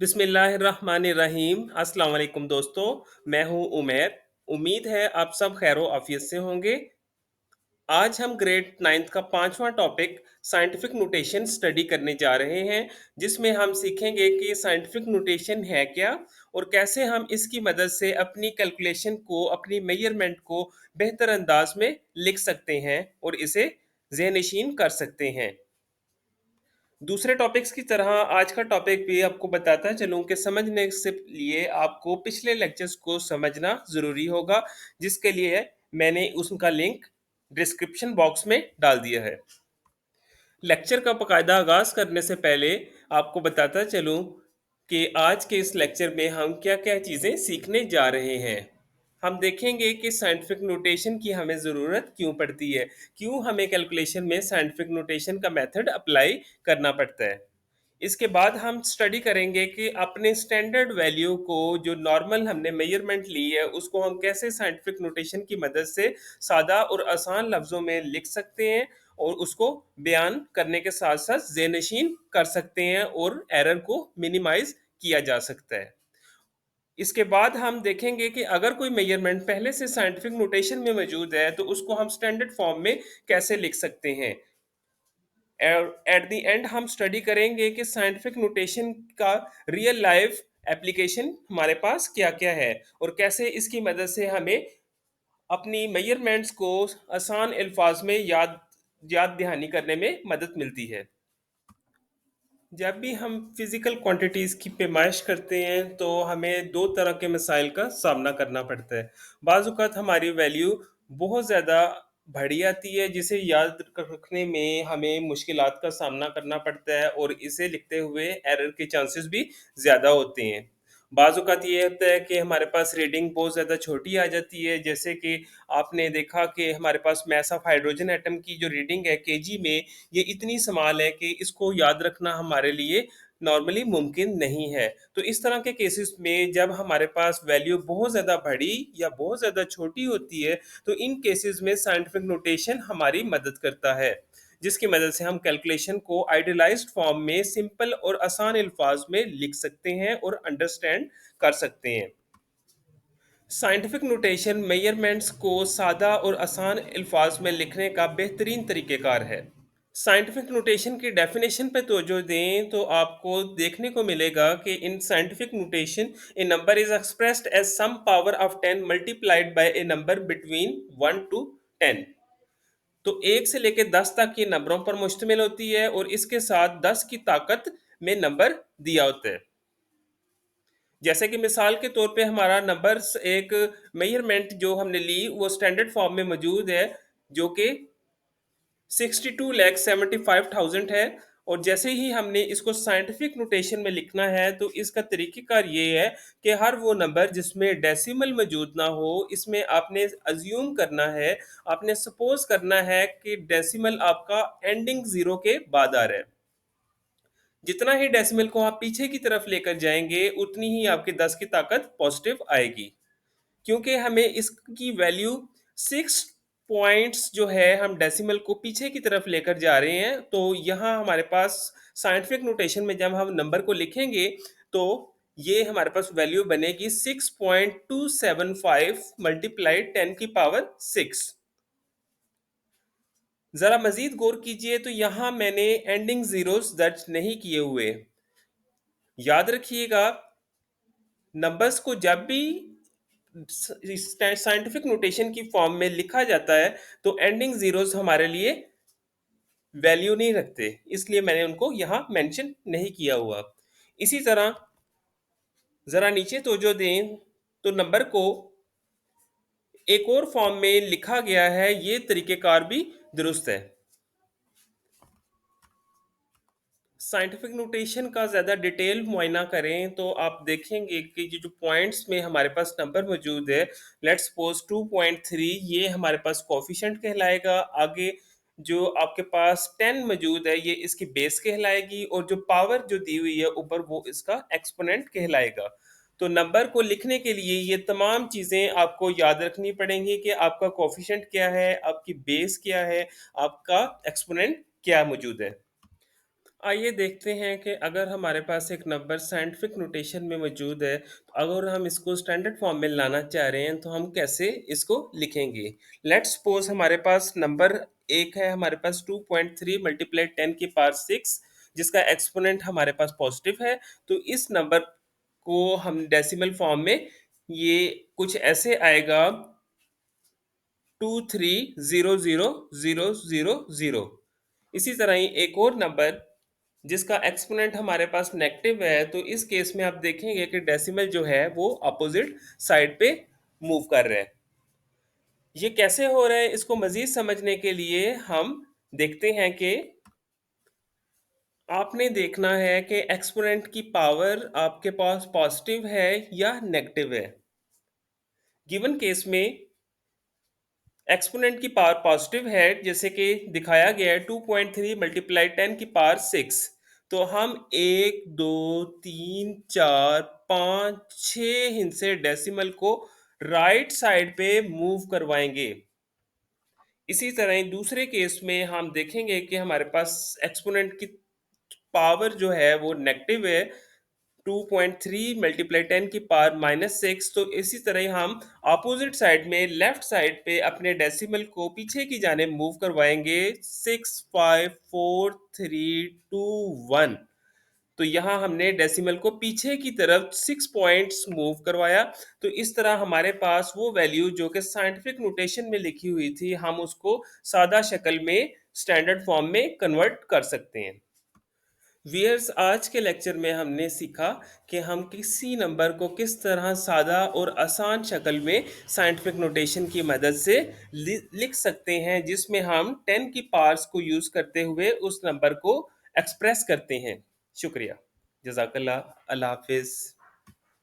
बिस्मिल्लाहिर्रहमानिर्रहीम। अस्सलाम वालेकुम दोस्तों। मैं हूं उमैर। उम्मीद है आप सब खैरो आफियत से होंगे। आज हम ग्रेड 9th का पांचवा टॉपिक साइंटिफिक नोटेशन स्टडी करने जा रहे हैं, जिसमें हम सीखेंगे कि साइंटिफिक नोटेशन है क्या और कैसे हम इसकी मदद से अपनी कैलकुलेशन को, अपनी मेजरमेंट को बेहतर अंदाज में लिख सकते हैं और इसे ज़हन-नशीन कर सकते हैं। दूसरे टॉपिक्स की तरह आज का टॉपिक भी आपको बताता चलूं कि समझने से लिए आपको पिछले लेक्चर्स को समझना ज़रूरी होगा, जिसके लिए मैंने उसका लिंक डिस्क्रिप्शन बॉक्स में डाल दिया है। लेक्चर का बाकायदा आगाज़ करने से पहले आपको बताता चलूं कि आज के इस लेक्चर में हम क्या-क्या चीज़ें सीखने जा रहे हैं। हम देखेंगे कि साइंटिफिक नोटेशन की हमें ज़रूरत क्यों पड़ती है, क्यों हमें कैलकुलेशन में साइंटिफिक नोटेशन का मेथड अप्लाई करना पड़ता है। इसके बाद हम स्टडी करेंगे कि अपने स्टैंडर्ड वैल्यू को, जो नॉर्मल हमने मेजरमेंट ली है, उसको हम कैसे साइंटिफिक नोटेशन की मदद से सादा और आसान लफ्ज़ों में लिख सकते हैं और उसको बयान करने के साथ साथ ज़हन-नशीन कर सकते हैं और एरर को मिनिमाइज़ किया जा सकता है। इसके बाद हम देखेंगे कि अगर कोई मेजरमेंट पहले से साइंटिफिक नोटेशन में मौजूद है, तो उसको हम स्टैंडर्ड फॉर्म में कैसे लिख सकते हैं। एट द एंड हम स्टडी करेंगे कि साइंटिफिक नोटेशन का रियल लाइफ एप्लीकेशन हमारे पास क्या-क्या है और कैसे इसकी मदद से हमें अपनी मेजरमेंट्स को आसान अल्फाज में याद याद दहानी करने में मदद मिलती है। जब भी हम फिज़िकल क्वांटिटीज़ की पैमाइश करते हैं, तो हमें 2 तरह के मसाइल का सामना करना पड़ता है। बाज़ औक़ात हमारी वैल्यू बहुत ज़्यादा बड़ी आती है, जिसे याद रखने में हमें मुश्किलात का सामना करना पड़ता है और इसे लिखते हुए एरर के चांसेस भी ज़्यादा होते हैं। बाज़ औक़ात ये होता है कि हमारे पास रीडिंग बहुत ज़्यादा छोटी आ जाती है, जैसे कि आपने देखा कि हमारे पास मास ऑफ़ हाइड्रोजन एटम की जो रीडिंग है केजी में, ये इतनी स्मॉल है कि इसको याद रखना हमारे लिए नॉर्मली मुमकिन नहीं है। तो इस तरह के केसेस में जब हमारे पास वैल्यू बहुत ज़्यादा बड़ी या बहुत ज़्यादा छोटी होती है, तो इन केसेस में साइंटिफिक नोटेशन हमारी मदद करता है, जिसकी मदद से हम कैलकुलेशन को आइडियलाइज़्ड फॉर्म में सिंपल और आसान अल्फाज में लिख सकते हैं और अंडरस्टैंड कर सकते हैं। साइंटिफिक नोटेशन मेजरमेंट्स को सादा और आसान अल्फाज में लिखने का बेहतरीन तरीक़ेकार है। साइंटिफिक नोटेशन की डेफिनेशन पे तवज्जो दें, तो आपको देखने को मिलेगा कि in scientific notation a number is expressed as some power of 10 multiplied by a number between 1 to 10। तो 1 से लेके 10 तक ये नंबरों पर मुश्तमिल होती है और इसके साथ 10 की ताकत में नंबर दिया होता है। जैसे कि मिसाल के तौर पे हमारा नंबर्स एक मेजरमेंट जो हमने ली, वो स्टैंडर्ड फॉर्म में मौजूद है, जो कि 62,75,000 है। और जैसे ही हमने इसको साइंटिफिक नोटेशन में लिखना है, तो इसका तरीक़ेकार ये है कि हर वो नंबर जिसमें डेसिमल मौजूद ना हो, इसमें आपने अज़्यूम करना है, आपने सपोज़ करना है कि डेसिमल आपका एंडिंग ज़ीरो के बाद आ रहा है। जितना ही डेसिमल को आप पीछे की तरफ लेकर जाएँगे, उतनी ही आपके 10 की ताकत पॉज़िटिव आएगी। क्योंकि हमें इसकी वैल्यू 6 पॉइंट्स जो है, हम डेसिमल को पीछे की तरफ लेकर जा रहे हैं, तो यहाँ हमारे पास साइंटिफिक नोटेशन में जब हम नंबर को लिखेंगे, तो ये हमारे पास वैल्यू बनेगी 6.275 मल्टीप्लाइड 10 की पावर 6। ज़रा मज़ीद गौर कीजिए, तो यहाँ मैंने एंडिंग ज़ीरोज़ दर्ज नहीं किए हुए। याद रखिएगा, नंबर्स को जब भी साइंटिफिक नोटेशन की फॉर्म में लिखा जाता है, तो एंडिंग ज़ीरोज़ हमारे लिए वैल्यू नहीं रखते, इसलिए मैंने उनको यहाँ मेंशन नहीं किया हुआ। इसी तरह ज़रा नीचे तवज्जो दें, तो नंबर को एक और फॉर्म में लिखा गया है, ये तरीक़ेकार भी दुरुस्त है। साइंटिफिक नोटेशन का ज़्यादा डिटेल मुआयना करें, तो आप देखेंगे कि ये जो पॉइंट्स में हमारे पास नंबर मौजूद है, लेट्स सपोज 2.3, ये हमारे पास कोफिशिएंट कहलाएगा। आगे जो आपके पास 10 मौजूद है, ये इसकी बेस कहलाएगी और जो पावर जो दी हुई है ऊपर, वो इसका एक्सपोनेंट कहलाएगा। तो नंबर को लिखने के लिए ये तमाम चीज़ें आपको याद रखनी पड़ेंगी कि आपका कोफिशिएंट क्या है, आपकी बेस क्या है, आपका एक्सपोनेंट क्या मौजूद है। आइए देखते हैं कि अगर हमारे पास एक नंबर साइंटिफिक नोटेशन में मौजूद है, तो अगर हम इसको स्टैंडर्ड फॉर्म में लाना चाह रहे हैं, तो हम कैसे इसको लिखेंगे? लेट्स सपोज़ हमारे पास नंबर एक है, हमारे पास 2.3 मल्टीप्लाई 10 की पावर 6 जिसका एक्सपोनेंट हमारे पास पॉजिटिव है। तो इस नंबर को हम डेसिमल फॉर्म में ये कुछ ऐसे आएगा 23000000। इसी तरह ही एक और नंबर जिसका एक्सपोनेंट हमारे पास नेगेटिव है, तो इस केस में आप देखेंगे कि डेसिमल जो है वो अपोजिट साइड पे मूव कर रहा है। ये कैसे हो रहा है, इसको मजीद समझने के लिए हम देखते हैं कि आपने देखना है कि एक्सपोनेंट की पावर आपके पास पॉजिटिव है या नेगेटिव है। गिवन केस में एक्सपोनेंट की पावर पॉजिटिव है, जैसे कि दिखाया गया है 2.3 मल्टीप्लाई 10 की पावर 6। तो हम 1 2 3 4 5 6 हिंसे डेसिमल को राइट साइड पे मूव करवाएंगे। इसी तरह ही दूसरे केस में हम देखेंगे कि हमारे पास एक्सपोनेंट की पावर जो है वो नेगटिव है, 2.3 मल्टीप्लाई 10 की पावर -6। तो इसी तरह ही हम अपोजिट साइड में लेफ्ट साइड पे अपने डेसिमल को पीछे की जानिब मूव करवाएंगे 6 5 4 3 2 1। तो यहाँ हमने डेसिमल को पीछे की तरफ 6 पॉइंट्स मूव करवाया। तो इस तरह हमारे पास वो वैल्यू जो कि साइंटिफिक नोटेशन में लिखी हुई थी, हम उसको सादा शक्ल में स्टैंडर्ड फॉर्म में कन्वर्ट कर सकते हैं। व्यूअर्स, आज के लेक्चर में हमने सीखा कि हम किसी नंबर को किस तरह सादा और आसान शक्ल में साइंटिफिक नोटेशन की मदद से लिख सकते हैं, जिसमें हम 10 की पावर्स को यूज़ करते हुए उस नंबर को एक्सप्रेस करते हैं। शुक्रिया। जज़ाकल्लाह। अल्लाह हाफ़िज़।